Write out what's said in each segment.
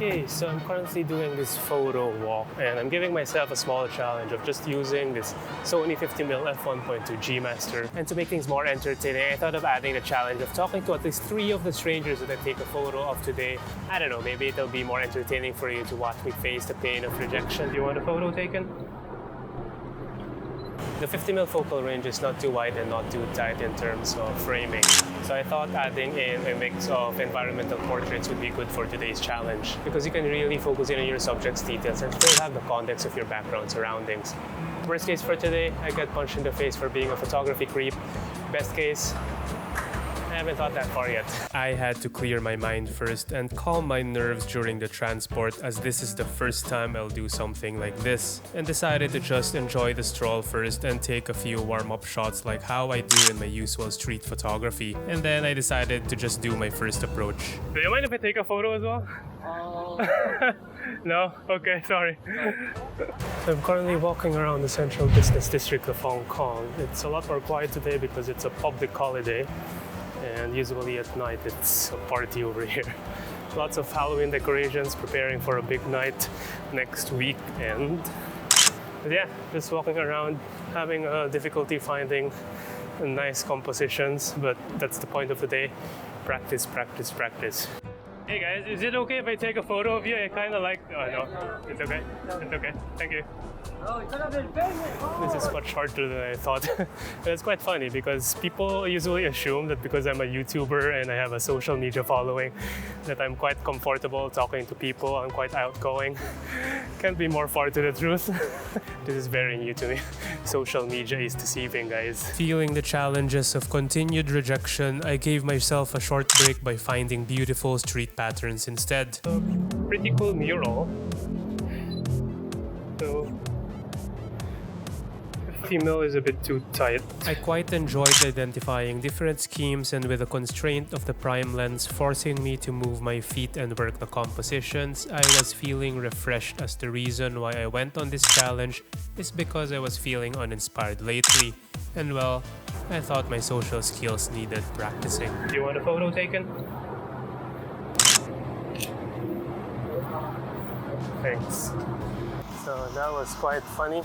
Okay, so I'm currently doing this photo walk and I'm giving myself a small challenge of just using this Sony 50mm f1.2 G Master. And to make things more entertaining, I thought of adding the challenge of talking to at least 3 of the strangers that I take a photo of today. I don't know, maybe it'll be more entertaining for you to watch me face the pain of rejection. Do you want a photo taken? The 50mm focal range is not too wide and not too tight in terms of framing. So I thought adding in a mix of environmental portraits would be good for today's challenge because you can really focus in on your subject's details and still have the context of your background surroundings. Worst case for today, I get punched in the face for being a photography creep. Best case, I haven't thought that far yet. I had to clear my mind first and calm my nerves during the transport, as this is the first time I'll do something like this, and decided to just enjoy the stroll first and take a few warm-up shots like how I do in my usual street photography. And then I decided to just do my first approach. Do you mind if I take a photo as well? No? Okay, sorry. So I'm currently walking around the central business district of Hong Kong. It's a lot more quiet today because it's a public holiday. And usually at night it's a party over here. Lots of Halloween decorations, preparing for a big night next weekend. But yeah, just walking around, having difficulty finding nice compositions, but that's the point of the day. Practice, practice, practice. Hey guys, is it okay if I take a photo of you? I kind of like... Oh no, it's okay. It's okay. Thank you. This is much harder than I thought. It's quite funny because people usually assume that because I'm a YouTuber and I have a social media following that I'm quite comfortable talking to people, I'm quite outgoing. Can't be more far to the truth. This is very new to me. Social media is deceiving, guys. Feeling the challenges of continued rejection, I gave myself a short break by finding beautiful street patterns instead. Pretty cool mural. So 50mm is a bit too tight. I quite enjoyed identifying different schemes, and with the constraint of the prime lens forcing me to move my feet and work the compositions, I was feeling refreshed, as the reason why I went on this challenge is because I was feeling uninspired lately. And well, I thought my social skills needed practicing. Do you want a photo taken? Thanks. So that was quite funny.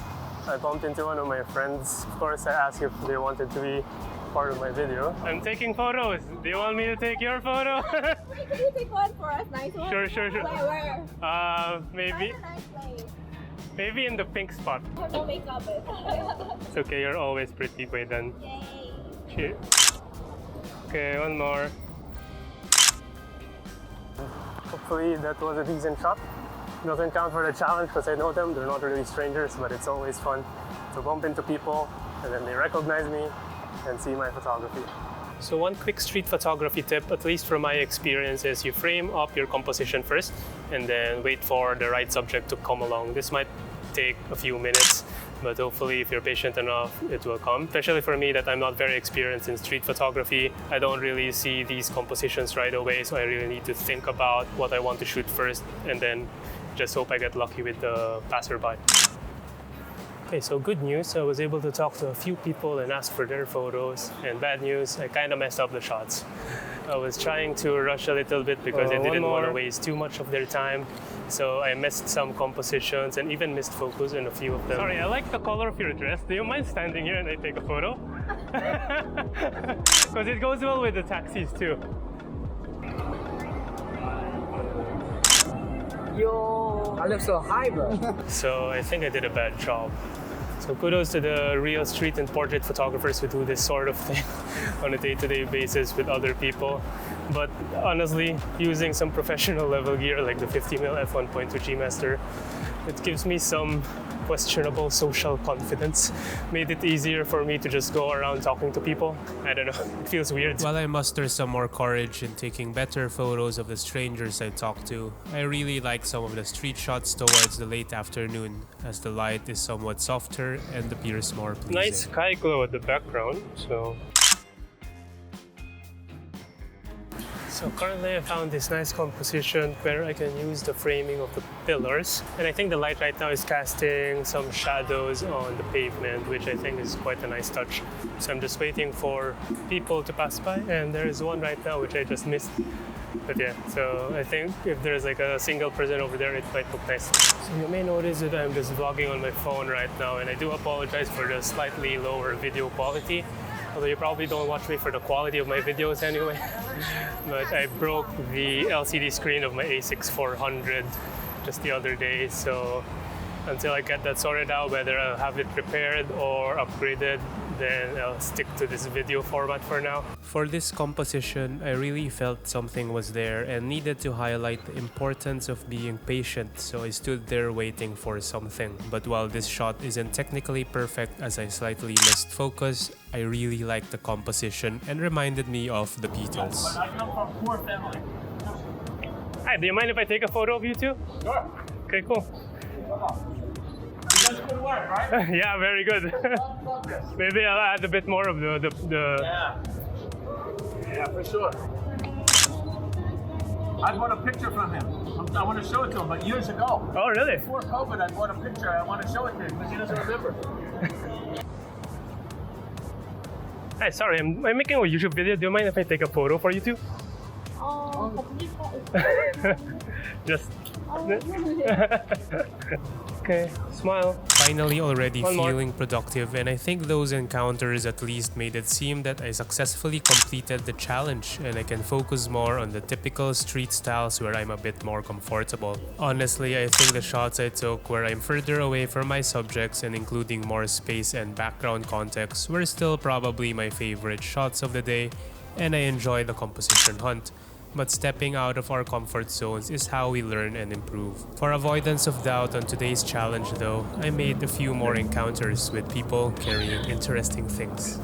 I bumped into one of my friends. Of course, I asked if they wanted to be part of my video. I'm taking photos. Do you want me to take your photo? Wait, can you take one for us? Nice one? Sure. Where? Maybe. Find a nice place. Maybe in the pink spot. I have no makeup. It's okay, you're always pretty. Wait then. Yay. Cheers. Okay, one more. Hopefully that was a decent shot. Doesn't count for the challenge because I know them, they're not really strangers, but it's always fun to bump into people and then they recognize me and see my photography. So one quick street photography tip, at least from my experience, is you frame up your composition first and then wait for the right subject to come along. This might take a few minutes, but hopefully if you're patient enough, it will come. Especially for me that I'm not very experienced in street photography, I don't really see these compositions right away, so I really need to think about what I want to shoot first and then just hope I get lucky with the passerby. Okay, so good news, I was able to talk to a few people and ask for their photos. And bad news, I kind of messed up the shots. I was trying to rush a little bit because I didn't want to waste too much of their time. So I missed some compositions and even missed focus in a few of them. Sorry, I like the color of your dress. Do you mind standing here and I take a photo? Because it goes well with the taxis too. Yo, I look so high, bro. So I think I did a bad job. So kudos to the real street and portrait photographers who do this sort of thing on a day-to-day basis with other people. But honestly, using some professional level gear like the 50mm f1.2 G Master, it gives me some questionable social confidence. Made it easier for me to just go around talking to people. I don't know, it feels weird. While I muster some more courage in taking better photos of the strangers I talk to, I really like some of the street shots towards the late afternoon, as the light is somewhat softer and appears more pleasing. Nice sky glow at the background, So currently I found this nice composition where I can use the framing of the pillars. And I think the light right now is casting some shadows on the pavement, which I think is quite a nice touch. So I'm just waiting for people to pass by, and there is one right now which I just missed. But yeah, so I think if there's like a single person over there, it might look nice. So you may notice that I'm just vlogging on my phone right now, and I do apologize for the slightly lower video quality. Although you probably don't watch me for the quality of my videos anyway. But I broke the LCD screen of my A6 400 just the other day, so until I get that sorted out, whether I'll have it repaired or upgraded, then I'll stick to this video format for now. For this composition, I really felt something was there and needed to highlight the importance of being patient, so I stood there waiting for something. But while this shot isn't technically perfect as I slightly missed focus, I really liked the composition and reminded me of the Beatles. I come from a poor family. Hi, do you mind if I take a photo of you two? Sure. Okay, cool. You guys good work, right? Yeah, very good. Maybe I'll add a bit more of the Yeah, for sure. I bought a picture from him. I want to show it to him, but years ago. Oh, really? Before COVID, I bought a picture. I want to show it to him because he doesn't remember. Hi, sorry, I'm making a YouTube video. Do you mind if I take a photo for you two? Just. Okay, smile. Finally already feeling productive, and I think those encounters at least made it seem that I successfully completed the challenge and I can focus more on the typical street styles where I'm a bit more comfortable. Honestly, I think the shots I took where I'm further away from my subjects and including more space and background context were still probably my favorite shots of the day, and I enjoy the composition hunt. But stepping out of our comfort zones is how we learn and improve. For avoidance of doubt on today's challenge though, I made a few more encounters with people carrying interesting things.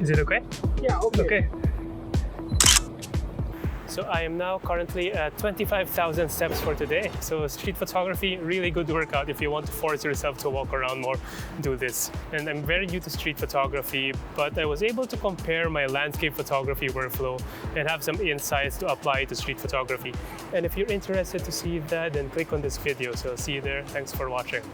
Is it okay? Yeah, okay. Okay. So I am now currently at 25,000 steps for today. So street photography, really good workout. If you want to force yourself to walk around more, do this. And I'm very new to street photography, but I was able to compare my landscape photography workflow and have some insights to apply to street photography. And if you're interested to see that, then click on this video. So I'll see you there. Thanks for watching.